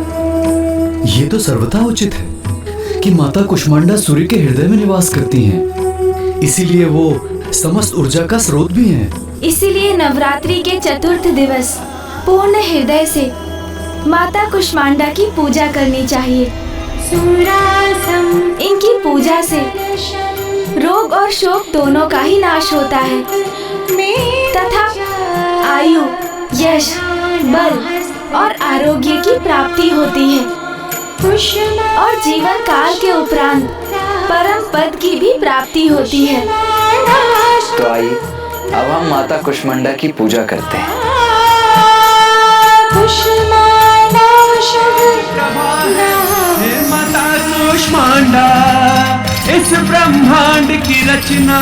ये तो सर्वथा उचित है कि माता कुष्मांडा सूर्य के हृदय में निवास करती हैं। इसीलिए वो समस्त ऊर्जा का स्रोत भी हैं। इसीलिए नवरात्रि के चतुर्थ दिवस पूर्ण हृदय से माता कुष्मांडा की पूजा करनी चाहिए। इनकी पूजा से रोग और शोक दोनों का ही नाश होता है तथा आयु, यश, बल और आरोग्य की प्राप्ति होती है और जीवन काल के उपरांत परम पद की भी प्राप्ति होती है। तो आइए अब हम माता कुष्मांडा की पूजा करते हैं। हे माता कुष्मांडा, इस ब्रह्मांड की रचना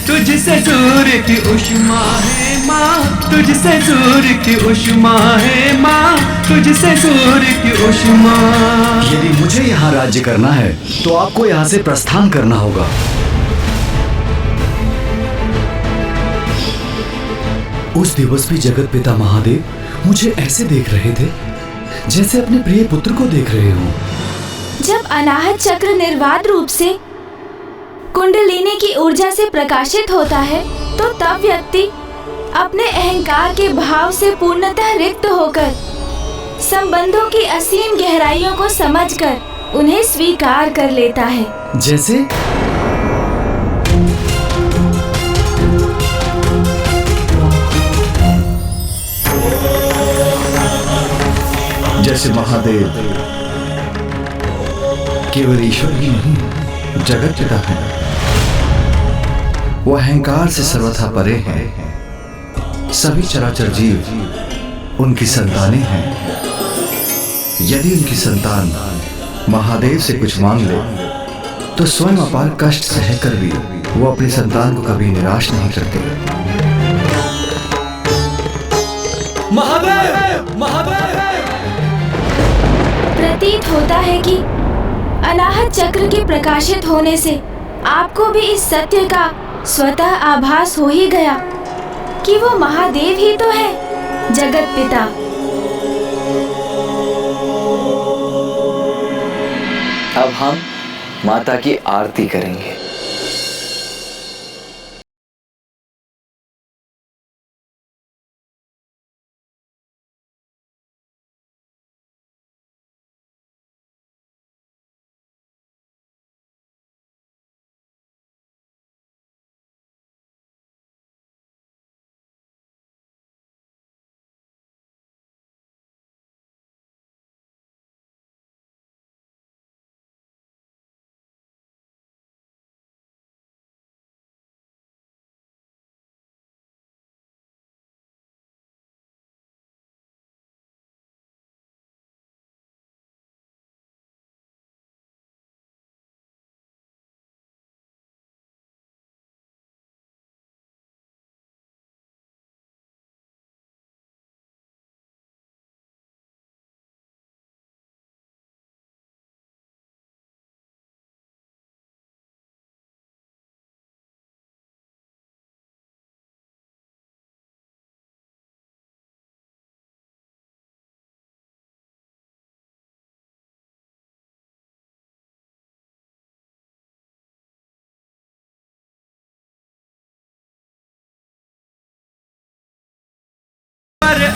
तुझसे सूर्य की उष्मा है माँ, तुझसे सूर्य की उष्मा है माँ, तुझसे सूर्य की उष्मा। यदि मुझे यहाँ राज्य करना है तो आपको यहाँ से प्रस्थान करना होगा। उस दिवस भी जगत पिता महादेव मुझे ऐसे देख रहे थे जैसे अपने प्रिय पुत्र को देख रहे हो। जब अनाहत चक्र निर्वाध रूप से कुंडलिनी की ऊर्जा से प्रकाशित होता है तो तब व्यक्ति अपने अहंकार के भाव से पूर्णतः रिक्त होकर संबंधों की असीम गहराइयों को समझकर उन्हें स्वीकार कर लेता है। जैसे महादेव केवल ईश्वर ही नहीं जगत पिता है, वो अहंकार से सर्वथा परे हैं। सभी चराचर जीव उनकी संतानें हैं। यदि उनकी संतान महादेव से कुछ मांग ले तो स्वयं अपार कष्ट सहकर भी वो अपनी संतान को कभी निराश नहीं करते। महादेव, महादेव। प्रतीत होता है कि अनाहत चक्र के प्रकाशित होने से आपको भी इस सत्य का स्वतः आभास हो ही गया कि वो महादेव ही तो है, जगत पिता। अब हम माता की आरती करेंगे।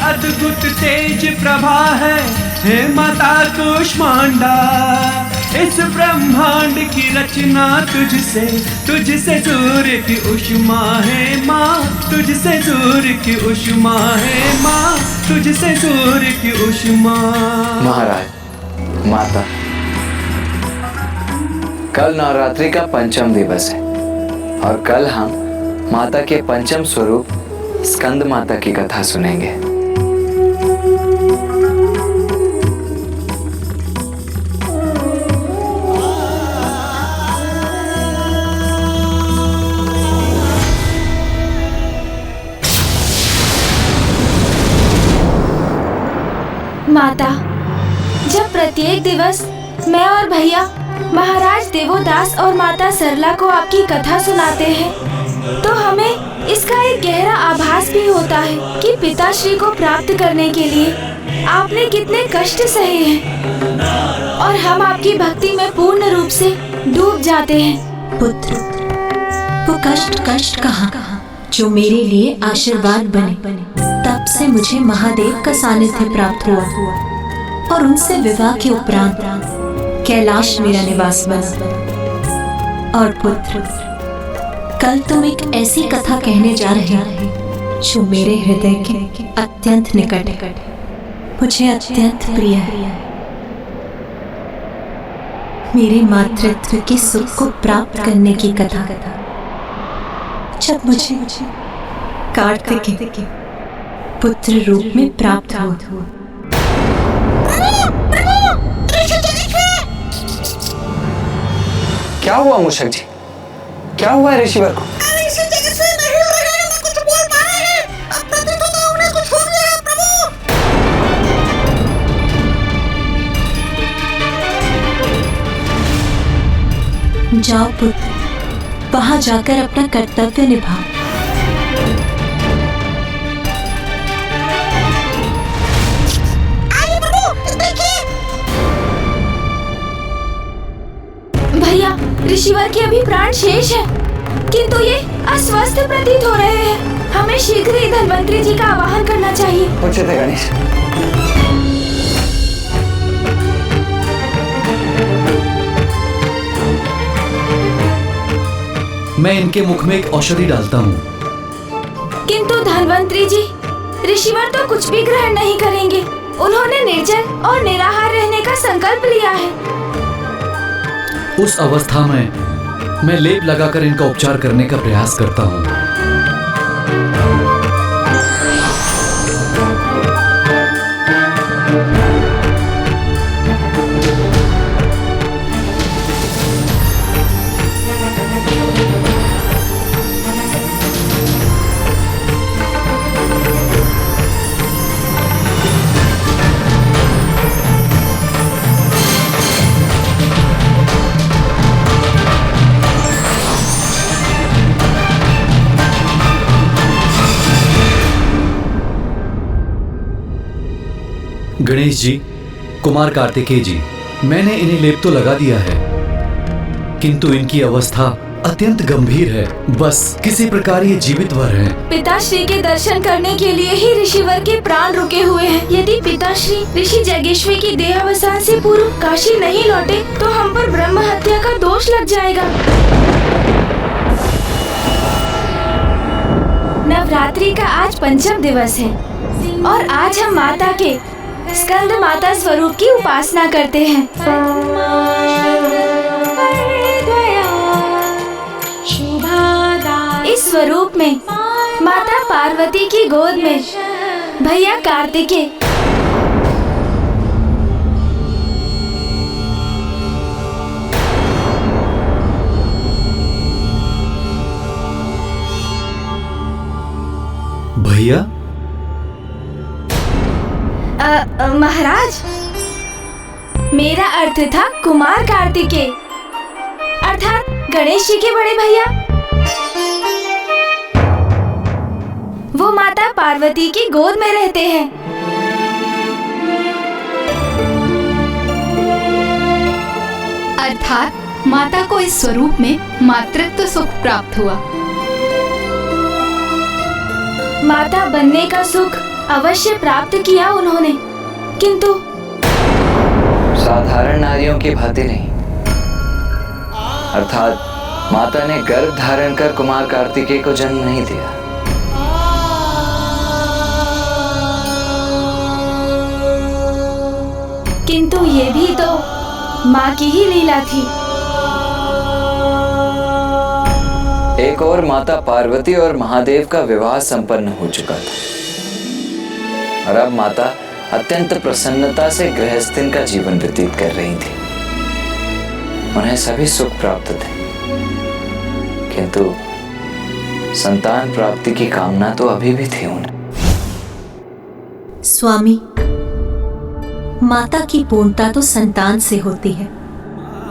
अद्भुत तेज प्रभा है हे माता कुष्मांडा, इस ब्रह्मांड की रचना तुझसे सूर्य की उष्मा है माँ, तुझसे सूर्य की उष्मा है माँ, तुझसे सूर्य की उष्मा। महाराज, माता, कल नवरात्रि का पंचम दिवस है और कल हम माता के पंचम स्वरूप स्कंद माता की कथा सुनेंगे। माता, जब प्रत्येक दिवस मैं और भैया महाराज देवोदास और माता सरला को आपकी कथा सुनाते हैं तो हमें इसका एक गहरा आभास भी होता है कि पिताश्री को प्राप्त करने के लिए आपने कितने कष्ट सहे हैं और हम आपकी भक्ति में पूर्ण रूप से डूब जाते हैं। पुत्र, वो कष्ट कहाँ जो मेरे लिए आशीर्वाद बने। तब से मुझे महादेव का सानिध्य प्राप्त हुआ और उनसे विवाह के उपरांत कैलाश मेरा निवास बना। और पुत्र, कल तुम एक ऐसी कथा कहने जा रहे हो जो मेरे हृदय के अत्यंत निकट है, मुझे अत्यंत प्रिय है। मेरे मातृत्व के सुख को प्राप्त करने की कथा, जब मुझे कार्तिकेय पुत्र रूप में प्राप्त हुआ। क्या हुआ मूषक जी? क्या हुआ है ऋषिवर को? जाओ पुत्र, वहां जाकर अपना कर्तव्य निभाओ। भैया, ऋषिवर के अभी प्राण शेष है, किंतु ये अस्वस्थ प्रतीत हो रहे हैं। हमें शीघ्र ही धन्वंतरी जी का आवाहन करना चाहिए। उचित है गणेश। मैं इनके मुख में एक औषधि डालता हूँ। किंतु धन्वंतरी जी, ऋषिवर तो कुछ भी ग्रहण नहीं करेंगे। उन्होंने निर्जल और निराहार रहने का संकल्प लिया है। उस अवस्था में मैं लेप लगाकर इनका उपचार करने का प्रयास करता हूँ। गणेश जी, कुमार कार्तिकेय जी, मैंने इन्हें लेप तो लगा दिया है, किंतु इनकी अवस्था अत्यंत गंभीर है। बस किसी प्रकार ये जीवित वर हैं। पिताश्री के दर्शन करने के लिए ही ऋषिवर के प्राण रुके हुए हैं। यदि पिताश्री ऋषि जगेश्वरी की देहावसान से पूर्व काशी नहीं लौटे तो हम पर ब्रह्म हत्या का दोष लग जाएगा। नवरात्रि का आज पंचम दिवस है और आज हम माता के स्कंद माता स्वरूप की उपासना करते हैं। इस स्वरूप में माता पार्वती की गोद में भैया कार्तिकेय भैया? महाराज, मेरा अर्थ था कुमार कार्तिकेय, अर्थात गणेश जी के बड़े भैया। वो माता पार्वती की गोद में रहते हैं। अर्थात माता को इस स्वरूप में मातृत्व सुख प्राप्त हुआ। माता बनने का सुख अवश्य प्राप्त किया उन्होंने, किंतु साधारण नारियों की भांति नहीं। अर्थात माता ने गर्भ धारण कर कुमार कार्तिकेय को जन्म नहीं दिया। किंतु ये भी तो माँ की ही लीला थी। एक और माता पार्वती और महादेव का विवाह संपन्न हो चुका था और अब माता अत्यंत प्रसन्नता से गृहस्थीन का जीवन व्यतीत कर रही थी। उन्हें सभी सुख प्राप्त थे, किंतु संतान प्राप्ति की कामना तो अभी भी थी उन्हें। स्वामी, माता की पूर्णता तो संतान से होती है।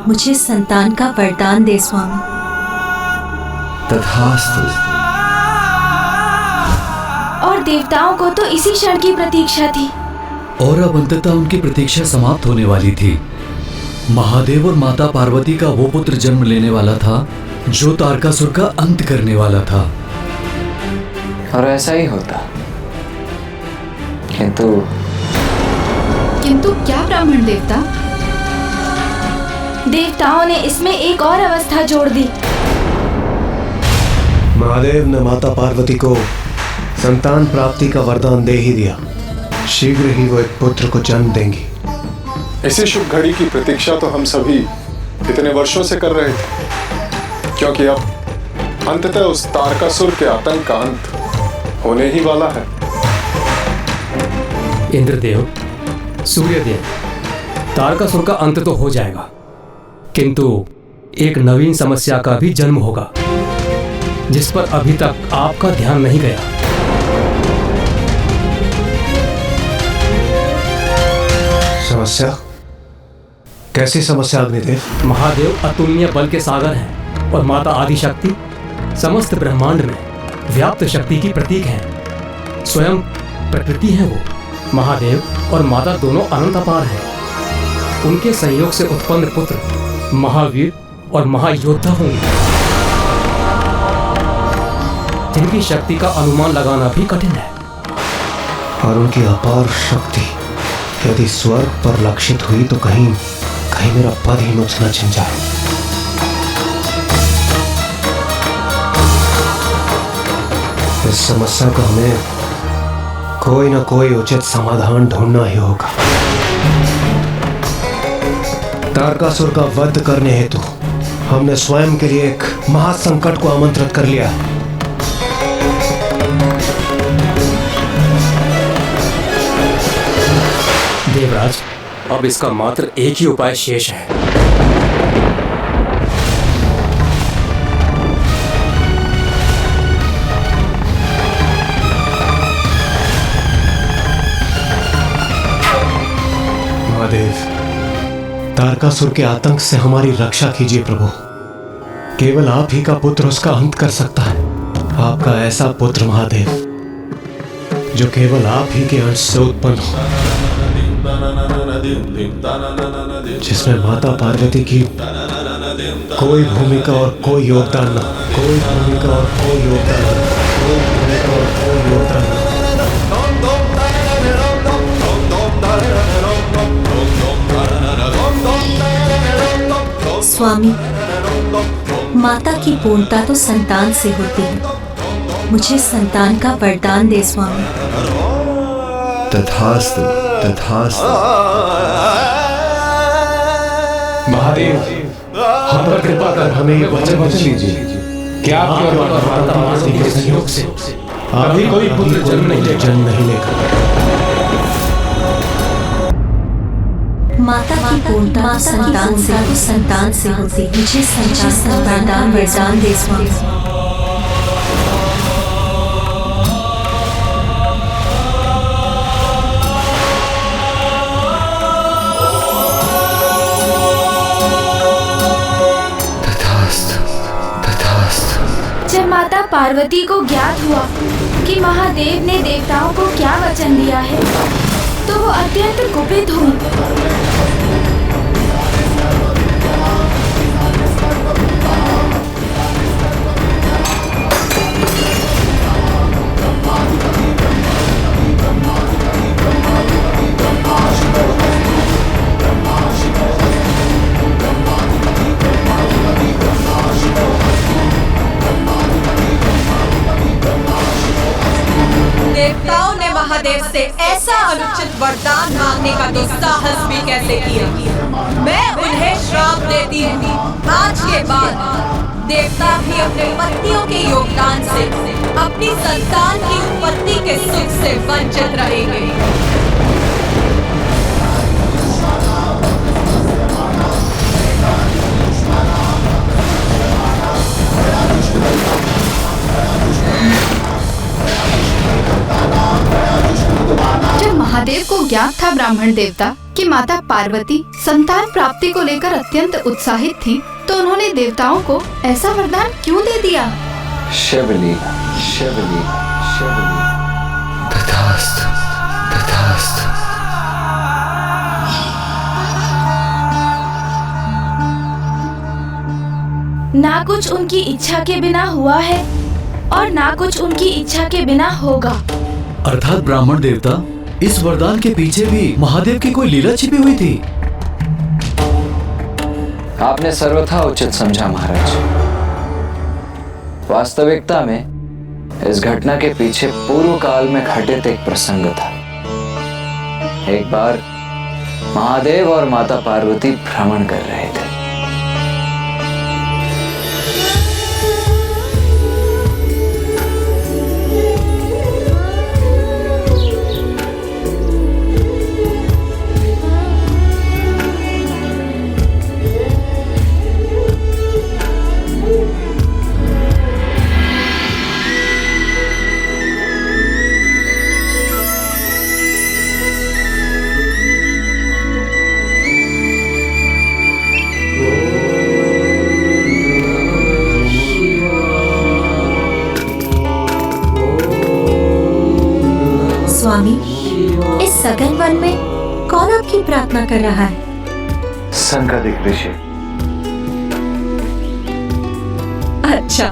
मुझे संतान का वरदान दे स्वामी। तथास्तु। और देवताओं को तो इसी क्षण की प्रतीक्षा थी। और अब अंततः उनकी प्रतीक्षा समाप्त होने वाली थी। महादेव और माता पार्वती का वो पुत्र जन्म लेने वाला था जो तारकासुर का अंत करने वाला था। और ऐसा ही होता, किंतु क्या ब्राह्मण देवता? देवताओं ने इसमें एक और अवस्था जोड़ दी। महादेव ने माता पार्वती को संतान प्राप्ति का वरदान दे ही दिया। शीघ्र ही वो एक पुत्र को जन्म देंगी। इसी शुभ घड़ी की प्रतीक्षा तो हम सभी इतने वर्षों से कर रहे थे, क्योंकि अब अंततः उस तारकासुर के आतंक का अंत होने ही वाला है। इंद्रदेव, सूर्यदेव, तारकासुर का अंत तो हो जाएगा, किंतु एक नवीन समस्या का भी जन्म होगा जिस पर अभी तक आपका ध्यान नहीं गया। समस्या? कैसी समस्या अग्निदेव? महादेव अतुलनीय बल के सागर हैं और माता आदिशक्ति समस्त ब्रह्मांड में व्याप्त शक्ति की प्रतीक हैं। स्वयं प्रकृति है वो। महादेव और माता दोनों अनंत अपार हैं। उनके संयोग से उत्पन्न पुत्र महावीर और महायोद्धा होंगे, जिनकी शक्ति का अनुमान लगाना भी कठिन है। और उनकी अपार शक्ति यदि स्वर्ग पर लक्षित हुई तो कहीं मेरा पद ही मुझसे न छिन जाए। इस समस्या का हमें कोई न कोई उचित समाधान ढूंढना ही होगा। तारकासुर का वध करने हेतु हमने स्वयं के लिए एक महासंकट को आमंत्रित कर लिया है। देवराज, अब इसका मात्र एक ही उपाय शेष है। महादेव, तारकासुर के आतंक से हमारी रक्षा कीजिए प्रभु। केवल आप ही का पुत्र उसका अंत कर सकता है। आपका ऐसा पुत्र महादेव जो केवल आप ही के अंश से उत्पन्न हो, जिसमें माता पार्वती की कोई भूमिका और कोई योगदान न, कोई भूमिका और कोई योगदान न, कोई भूमिका और कोई योगदान न। स्वामी, माता की पूर्णता तो संतान से होती है। मुझे संतान का वरदान दे स्वामी। तथास्तु, तथास्तु। महादेव, हम पर कृपा कर हमें ये वचन दीजिए कि आपकी और माता पार्वती के सहयोग से अभी कोई पुत्र जन्म नहीं लेगा। माता की पूर्णता संतान से होती है। मुझे संतान का वरदान दे स्वामी। जब माता पार्वती को ज्ञात हुआ कि महादेव ने देवताओं को क्या वचन दिया है, तो वो अत्यंत कुपित हुई। देवताओं ने महादेव से ऐसा अनुचित वरदान मांगने का दुस्साहस भी कैसे किया। मैं उन्हें श्राप देती हूँ। आज के बाद देवता भी अपने पत्नियों के योगदान से अपनी संतान की उत्पत्ति के सुख से वंचित रहेंगे। जब महादेव को ज्ञात था ब्राह्मण देवता कि माता पार्वती संतान प्राप्ति को लेकर अत्यंत उत्साहित थी, तो उन्होंने देवताओं को ऐसा वरदान क्यों दे दिया? शिवलीला, शिवलीला, शिवलीला। तथास्तु, तथास्तु। ना कुछ उनकी इच्छा के बिना हुआ है और ना कुछ उनकी इच्छा के बिना होगा। अर्थात ब्राह्मण देवता, इस वरदान के पीछे भी महादेव की कोई लीला छिपी हुई थी। आपने सर्वथा उचित समझा महाराज। वास्तविकता में इस घटना के पीछे पूर्व काल में घटित एक प्रसंग था। एक बार महादेव और माता पार्वती भ्रमण कर रहे थे। स्वामी, इस सघन वन में कौन आपकी प्रार्थना कर रहा है? संगदिक ऋषि। अच्छा,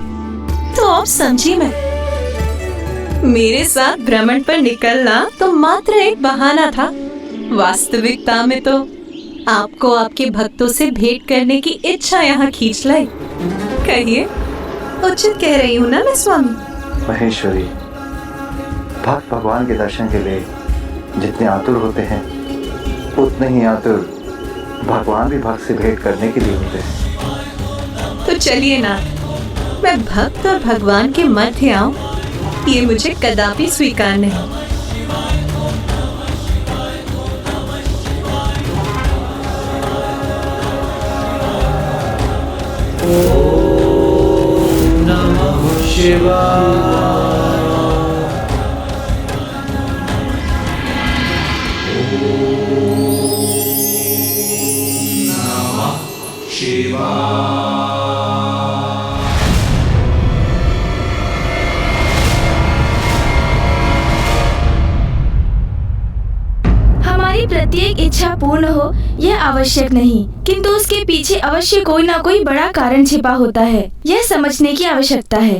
तो अब समझी मैं। मेरे साथ भ्रमण पर निकलना तो मात्र एक बहाना था। वास्तविकता में तो आपको आपके भक्तों से भेंट करने की इच्छा यहाँ खींच लाई। कहिए, उचित कह रही हूँ ना मैं स्वामी? महेश्वरी, भक्त भगवान के दर्शन के लिए जितने आतुर होते हैं, उतने ही आतुर भगवान भी भक्त से भेंट करने के लिए होते हैं। तो चलिए ना, मैं भक्त और भगवान के मध्य आऊं, ये मुझे कदापि स्वीकार नहीं। ओम नमः शिवाय। हमारी प्रत्येक इच्छा पूर्ण हो यह आवश्यक नहीं, किंतु उसके पीछे अवश्य कोई ना कोई बड़ा कारण छिपा होता है, यह समझने की आवश्यकता है।